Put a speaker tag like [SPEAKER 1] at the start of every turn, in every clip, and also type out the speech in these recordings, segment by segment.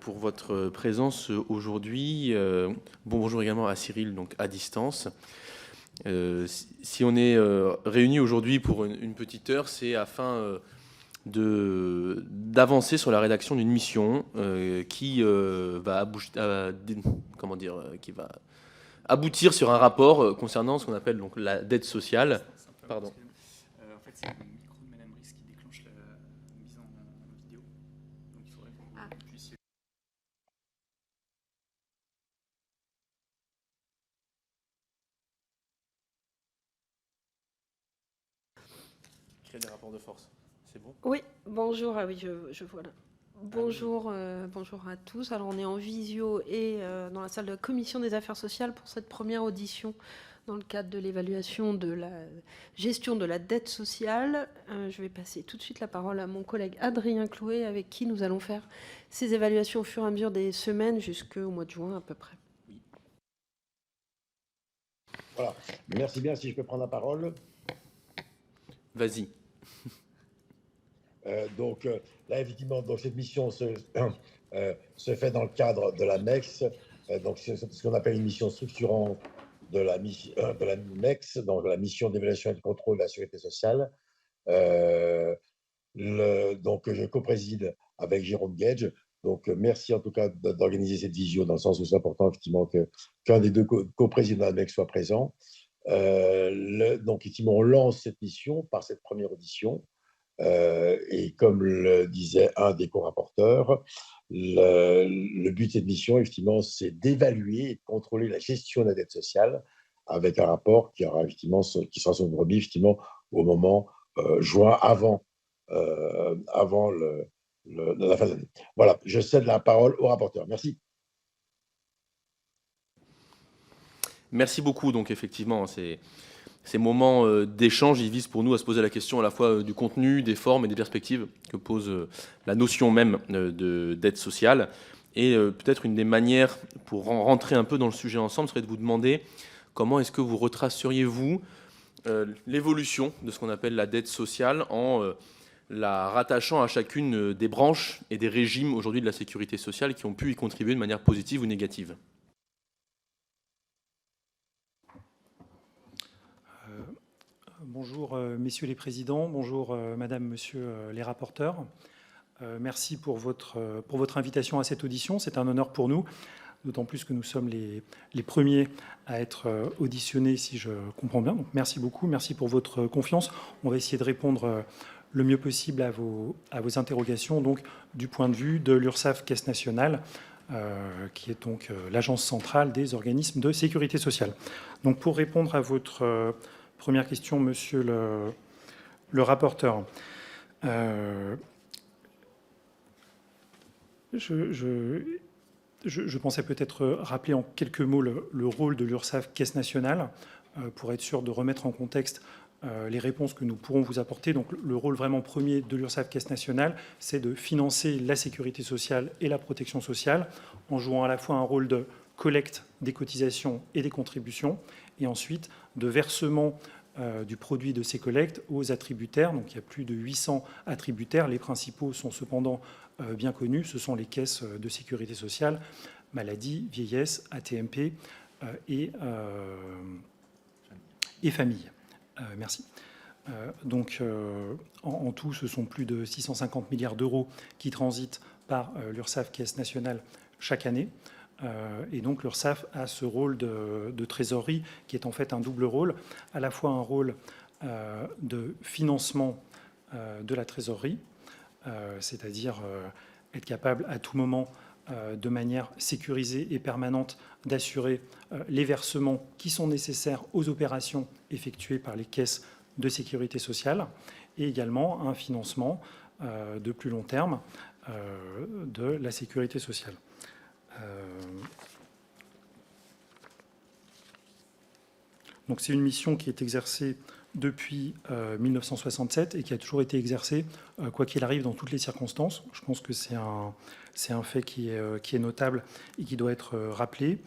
[SPEAKER 1] pour votre présence aujourd'hui. Bonjour également à Cyril, donc à distance. Si on est réunis aujourd'hui pour une petite heure, c'est afin d'avancer sur la rédaction d'une mission qui qui va aboutir sur un rapport concernant ce qu'on appelle donc la dette sociale. Pardon.
[SPEAKER 2] En fait, c'est le micro de Madame Brice qui déclenche la mise en vidéo. Donc il faudrait que vous puissiez.
[SPEAKER 1] Créer des rapports de force. C'est bon?
[SPEAKER 3] Oui, bonjour. Ah oui, je vois là. Bonjour, bonjour à tous. Alors on est en visio et dans la salle de la Commission des Affaires sociales pour cette première audition dans le cadre de l'évaluation de la gestion de la dette sociale. Je vais passer tout de suite la parole à mon collègue Adrien Clouet, avec qui nous allons faire ces évaluations au fur et à mesure des semaines jusqu'au mois de juin à peu près.
[SPEAKER 4] Voilà. Merci bien. Si je peux prendre la parole.
[SPEAKER 1] Vas-y.
[SPEAKER 4] Là, effectivement, donc, cette mission se fait dans le cadre de la MEX. Donc, c'est ce qu'on appelle une mission structurante de la MEX, donc la mission d'évaluation et de contrôle de la sécurité sociale. Donc, je co-préside avec Jérôme Gage. Donc, merci en tout cas d'organiser cette visio, dans le sens où c'est important, effectivement, qu'un des deux co-présidents de la MEX soit présent. Donc, effectivement, on lance cette mission par cette première audition. Et comme le disait un des co-rapporteurs, le but de cette mission, effectivement, c'est d'évaluer et de contrôler la gestion de la dette sociale avec un rapport qui sera remis effectivement au moment juin, avant la fin de l'année. Voilà, je cède la parole au rapporteur. Merci.
[SPEAKER 1] Merci beaucoup. Donc effectivement, ces moments d'échange, ils visent pour nous à se poser la question à la fois du contenu, des formes et des perspectives que pose la notion même de dette sociale. Et peut-être une des manières pour rentrer un peu dans le sujet ensemble serait de vous demander comment est-ce que vous retraceriez-vous l'évolution de ce qu'on appelle la dette sociale en la rattachant à chacune des branches et des régimes aujourd'hui de la sécurité sociale qui ont pu y contribuer de manière positive ou négative.
[SPEAKER 2] Bonjour, messieurs les présidents, bonjour, madame, monsieur les rapporteurs. Merci pour votre invitation à cette audition. C'est un honneur pour nous, d'autant plus que nous sommes les premiers à être auditionnés, si je comprends bien. Donc, merci beaucoup, merci pour votre confiance. On va essayer de répondre le mieux possible à vos interrogations, donc du point de vue de l'URSSAF Caisse nationale, qui est donc l'agence centrale des organismes de sécurité sociale. Donc, pour répondre à votre première question, monsieur le rapporteur. Je pensais peut-être rappeler en quelques mots le rôle de l'URSSAF Caisse nationale pour être sûr de remettre en contexte les réponses que nous pourrons vous apporter. Donc, le rôle vraiment premier de l'URSSAF Caisse nationale, c'est de financer la sécurité sociale et la protection sociale en jouant à la fois un rôle de collecte des cotisations et des contributions et ensuite de versement du produit de ces collectes aux attributaires. Donc il y a plus de 800 attributaires. Les principaux sont cependant bien connus. Ce sont les caisses de sécurité sociale, maladie, vieillesse, AT-MP et famille. Merci. Donc en tout, ce sont plus de 650 milliards d'euros qui transitent par l'URSSAF Caisse nationale chaque année. Et donc l'URSSAF a ce rôle de trésorerie qui est en fait un double rôle, à la fois un rôle de financement de la trésorerie, c'est-à-dire être capable à tout moment de manière sécurisée et permanente d'assurer les versements qui sont nécessaires aux opérations effectuées par les caisses de sécurité sociale, et également un financement de plus long terme de la sécurité sociale. Donc c'est une mission qui est exercée depuis 1967 et qui a toujours été exercée, quoi qu'il arrive, dans toutes les circonstances. Je pense que c'est un fait qui est notable et qui doit être rappelé,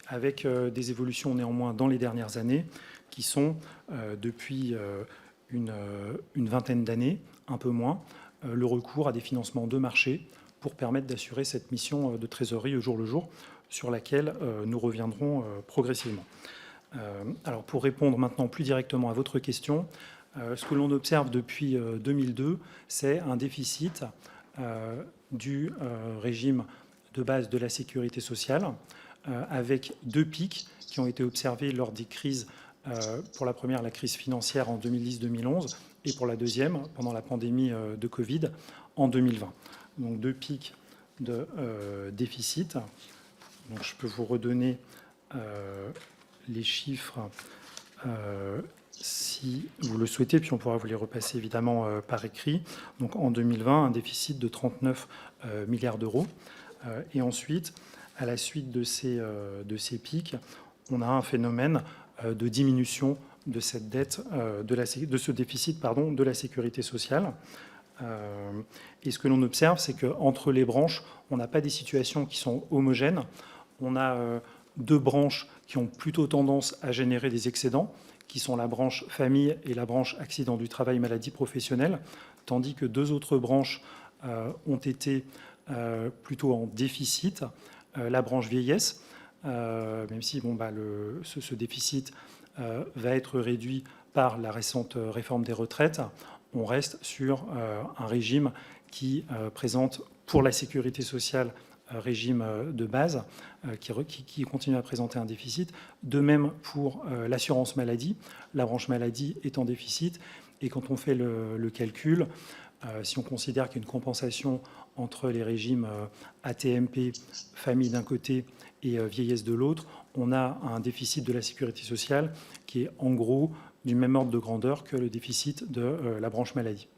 [SPEAKER 2] avec des évolutions néanmoins dans les dernières années, qui sont, depuis une vingtaine d'années, un peu moins, le recours à des financements de marché pour permettre d'assurer cette mission de trésorerie au jour le jour, sur laquelle nous reviendrons progressivement. Alors pour répondre maintenant plus directement à votre question, ce que l'on observe depuis 2002, c'est un déficit du régime de base de la sécurité sociale, avec 2 pics qui ont été observés lors des crises. Pour la première, la crise financière en 2010-2011, et pour la deuxième, pendant la pandémie de Covid en 2020. Donc 2 pics de déficit. Donc je peux vous redonner les chiffres si vous le souhaitez, puis on pourra vous les repasser évidemment par écrit. Donc en 2020, un déficit de 39 milliards d'euros. Et ensuite, à la suite de ces pics, on a un phénomène de diminution de cette dette, de ce déficit de la sécurité sociale. Et ce que l'on observe, c'est qu'entre les branches, on n'a pas des situations qui sont homogènes. On a 2 branches qui ont plutôt tendance à générer des excédents, qui sont la branche famille et la branche accident du travail, maladie professionnelle, tandis que 2 autres branches ont été plutôt en déficit. La branche vieillesse, même si ce déficit va être réduit par la récente réforme des retraites, on reste sur un régime qui présente pour la sécurité sociale régime de base qui continue à présenter un déficit. De même pour l'assurance maladie, la branche maladie est en déficit. Et quand on fait le calcul, si on considère qu'il y a une compensation entre les régimes AT-MP, famille d'un côté et vieillesse de l'autre, on a un déficit de la sécurité sociale qui est en gros du même ordre de grandeur que le déficit de la branche maladie.